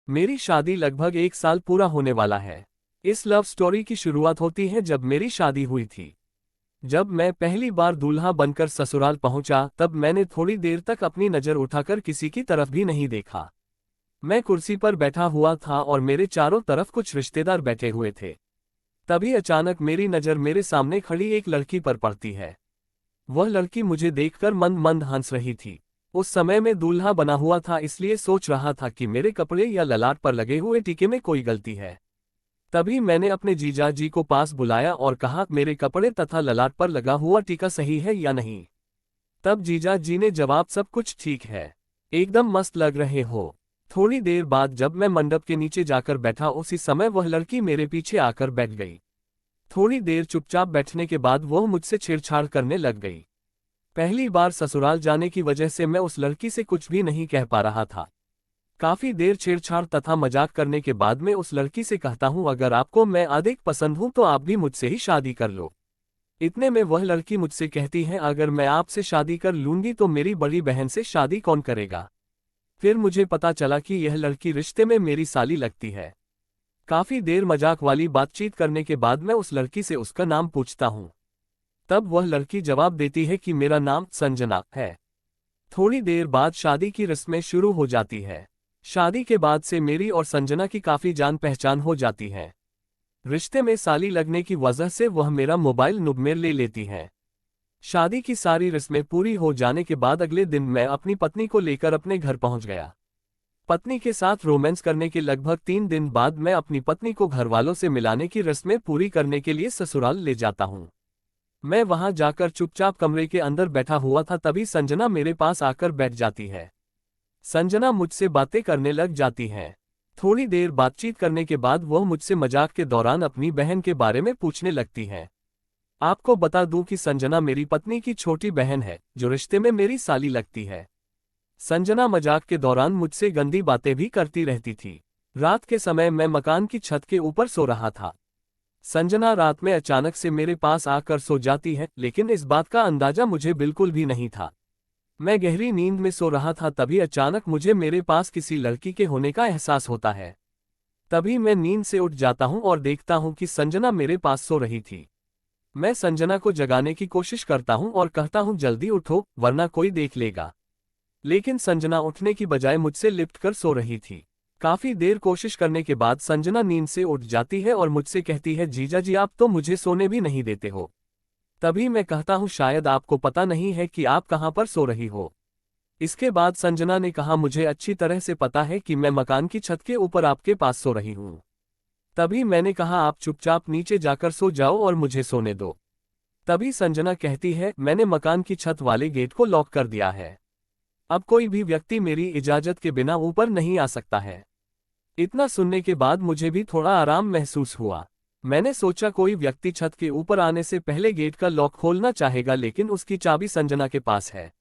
मेरी शादी लगभग 1 साल पूरा होने वाला है। इस लव स्टोरी की शुरुआत होती है जब मेरी शादी हुई थी। जब मैं पहली बार दूल्हा बनकर ससुराल पहुंचा, तब मैंने थोड़ी देर तक अपनी नज़र उठाकर किसी की तरफ भी नहीं देखा। मैं कुर्सी पर बैठा हुआ था और मेरे चारों तरफ कुछ रिश्तेदार बैठे हुए थे। तभी अचानक मेरी नज़र मेरे सामने खड़ी एक लड़की पर पड़ती है। वह लड़की मुझे देखकर मंद मंद हंस रही थी। उस समय मैं दूल्हा बना हुआ था, इसलिए सोच रहा था कि मेरे कपड़े या ललाट पर लगे हुए टीके में कोई गलती है। तभी मैंने अपने जीजा जी को पास बुलाया और कहा, मेरे कपड़े तथा ललाट पर लगा हुआ टीका सही है या नहीं। तब जीजा जी ने जवाब, सब कुछ ठीक है, एकदम मस्त लग रहे हो। थोड़ी देर बाद जब मैं मंडप के नीचे जाकर बैठा, उसी समय वह लड़की मेरे पीछे आकर बैठ गई। थोड़ी देर चुपचाप बैठने के बाद वह मुझसे छेड़छाड़ करने लग गई। पहली बार ससुराल जाने की वजह से मैं उस लड़की से कुछ भी नहीं कह पा रहा था। काफी देर छेड़छाड़ तथा मजाक करने के बाद मैं उस लड़की से कहता हूँ, अगर आपको मैं अधिक पसंद हूँ तो आप भी मुझसे ही शादी कर लो। इतने में वह लड़की मुझसे कहती है, अगर मैं आपसे शादी कर लूंगी तो मेरी बड़ी बहन से शादी कौन करेगा। फिर मुझे पता चला कि यह लड़की रिश्ते में मेरी साली लगती है। काफी देर मजाक वाली बातचीत करने के बाद मैं उस लड़की से उसका नाम पूछता हूँ। तब वह लड़की जवाब देती है कि मेरा नाम संजना है। थोड़ी देर बाद शादी की रस्में शुरू हो जाती है। शादी के बाद से मेरी और संजना की काफी जान पहचान हो जाती है। रिश्ते में साली लगने की वजह से वह मेरा मोबाइल नंबर ले लेती है। शादी की सारी रस्में पूरी हो जाने के बाद अगले दिन मैं अपनी पत्नी को लेकर अपने घर पहुंच गया। पत्नी के साथ रोमांस करने के लगभग 3 दिन बाद मैं अपनी पत्नी को घरवालों से मिलाने की रस्में पूरी करने के लिए ससुराल ले जाता हूं। मैं वहां जाकर चुपचाप कमरे के अंदर बैठा हुआ था, तभी संजना मेरे पास आकर बैठ जाती है। संजना मुझसे बातें करने लग जाती है। थोड़ी देर बातचीत करने के बाद वह मुझसे मजाक के दौरान अपनी बहन के बारे में पूछने लगती है। आपको बता दूं कि संजना मेरी पत्नी की छोटी बहन है, जो रिश्ते में मेरी साली लगती है। संजना मजाक के दौरान मुझसे गंदी बातें भी करती रहती थी। रात के समय मैं मकान की छत के ऊपर सो रहा था। संजना रात में अचानक से मेरे पास आकर सो जाती है, लेकिन इस बात का अंदाजा मुझे बिल्कुल भी नहीं था। मैं गहरी नींद में सो रहा था, तभी अचानक मुझे मेरे पास किसी लड़की के होने का एहसास होता है। तभी मैं नींद से उठ जाता हूं और देखता हूं कि संजना मेरे पास सो रही थी। मैं संजना को जगाने की कोशिश करता हूं और कहता हूं, जल्दी उठो वरना कोई देख लेगा। लेकिन संजना उठने की बजाय मुझसे लिपट कर सो रही थी। काफी देर कोशिश करने के बाद संजना नींद से उठ जाती है और मुझसे कहती है, जीजा जी आप तो मुझे सोने भी नहीं देते हो। तभी मैं कहता हूं, शायद आपको पता नहीं है कि आप कहां पर सो रही हो। इसके बाद संजना ने कहा, मुझे अच्छी तरह से पता है कि मैं मकान की छत के ऊपर आपके पास सो रही हूं। तभी मैंने कहा, आप चुपचाप नीचे जाकर सो जाओ और मुझे सोने दो। तभी संजना कहती है, मैंने मकान की छत वाले गेट को लॉक कर दिया है। अब कोई भी व्यक्ति मेरी इजाजत के बिना ऊपर नहीं आ सकता है। इतना सुनने के बाद मुझे भी थोड़ा आराम महसूस हुआ। मैंने सोचा कोई व्यक्ति छत के ऊपर आने से पहले गेट का लॉक खोलना चाहेगा, लेकिन उसकी चाबी संजना के पास है।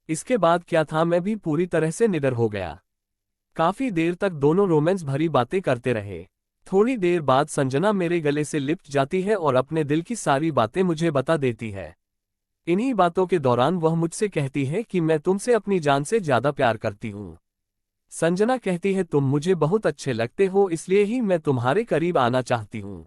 इसके बाद क्या था, मैं भी पूरी तरह से निडर हो गया। काफी देर तक दोनों रोमांस भरी बातें करते रहे। थोड़ी देर बाद संजना मेरे गले से लिपट जाती है और अपने दिल की सारी बातें मुझे बता देती है। इन्हीं बातों के दौरान वह मुझसे कहती है कि मैं तुमसे अपनी जान से ज्यादा प्यार करती हूँ। संजना कहती है, तुम मुझे बहुत अच्छे लगते हो, इसलिए ही मैं तुम्हारे करीब आना चाहती हूँ।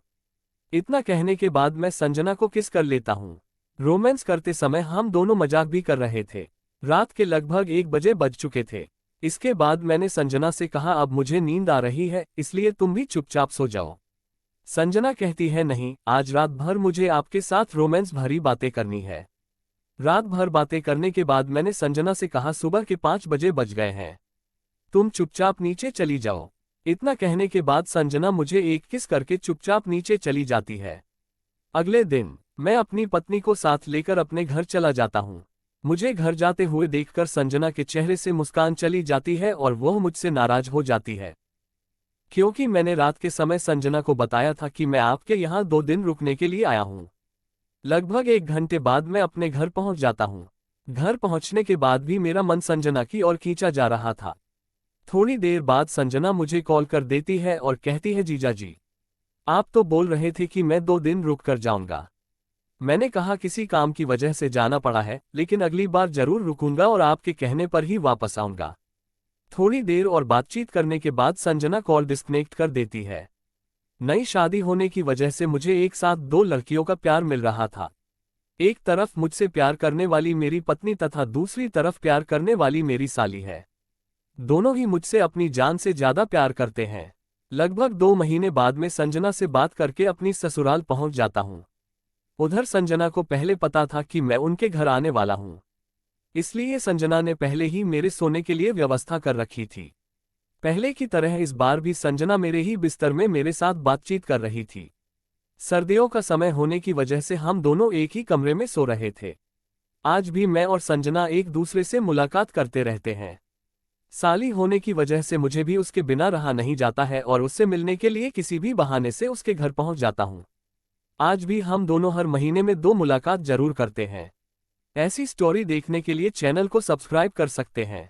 इतना कहने के बाद मैं संजना को किस कर लेता हूँ। रोमांस करते समय हम दोनों मजाक भी कर रहे थे। रात के लगभग 1 बजे बज चुके थे। इसके बाद मैंने संजना से कहा, अब मुझे नींद आ रही है, इसलिए तुम भी चुपचाप सो जाओ। संजना कहती है, नहीं, आज रात भर मुझे आपके साथ रोमांस भरी बातें करनी है। रात भर बातें करने के बाद मैंने संजना से कहा, सुबह के 5 बजे बज गए हैं, तुम चुपचाप नीचे चली जाओ। इतना कहने के बाद संजना मुझे एक किस करके चुपचाप नीचे चली जाती है। अगले दिन मैं अपनी पत्नी को साथ लेकर अपने घर चला जाता हूँ। मुझे घर जाते हुए देखकर संजना के चेहरे से मुस्कान चली जाती है और वह मुझसे नाराज हो जाती है, क्योंकि मैंने रात के समय संजना को बताया था कि मैं आपके यहाँ 2 दिन रुकने के लिए आया हूँ। लगभग 1 घंटे बाद मैं अपने घर पहुंच जाता हूं। घर पहुंचने के बाद भी मेरा मन संजना की ओर खींचा जा रहा था। थोड़ी देर बाद संजना मुझे कॉल कर देती है और कहती है, जीजा जी आप तो बोल रहे थे कि मैं 2 दिन रुक कर जाऊंगा। मैंने कहा, किसी काम की वजह से जाना पड़ा है, लेकिन अगली बार जरूर रुकूंगा और आपके कहने पर ही वापस आऊंगा। थोड़ी देर और बातचीत करने के बाद संजना कॉल डिस्कनेक्ट कर देती है। नई शादी होने की वजह से मुझे एक साथ दो लड़कियों का प्यार मिल रहा था। एक तरफ मुझसे प्यार करने वाली मेरी पत्नी तथा दूसरी तरफ प्यार करने वाली मेरी साली है। दोनों ही मुझसे अपनी जान से ज्यादा प्यार करते हैं। लगभग 2 महीने बाद में संजना से बात करके अपनी ससुराल पहुंच जाता हूं। उधर संजना को पहले पता था कि मैं उनके घर आने वाला हूं, इसलिए संजना ने पहले ही मेरे सोने के लिए व्यवस्था कर रखी थी। पहले की तरह इस बार भी संजना मेरे ही बिस्तर में मेरे साथ बातचीत कर रही थी। सर्दियों का समय होने की वजह से हम दोनों एक ही कमरे में सो रहे थे। आज भी मैं और संजना एक दूसरे से मुलाकात करते रहते हैं। साली होने की वजह से मुझे भी उसके बिना रहा नहीं जाता है और उससे मिलने के लिए किसी भी बहाने से उसके घर पहुंच जाता हूं। आज भी हम दोनों हर महीने में 2 मुलाकात जरूर करते हैं। ऐसी स्टोरी देखने के लिए चैनल को सब्सक्राइब कर सकते हैं।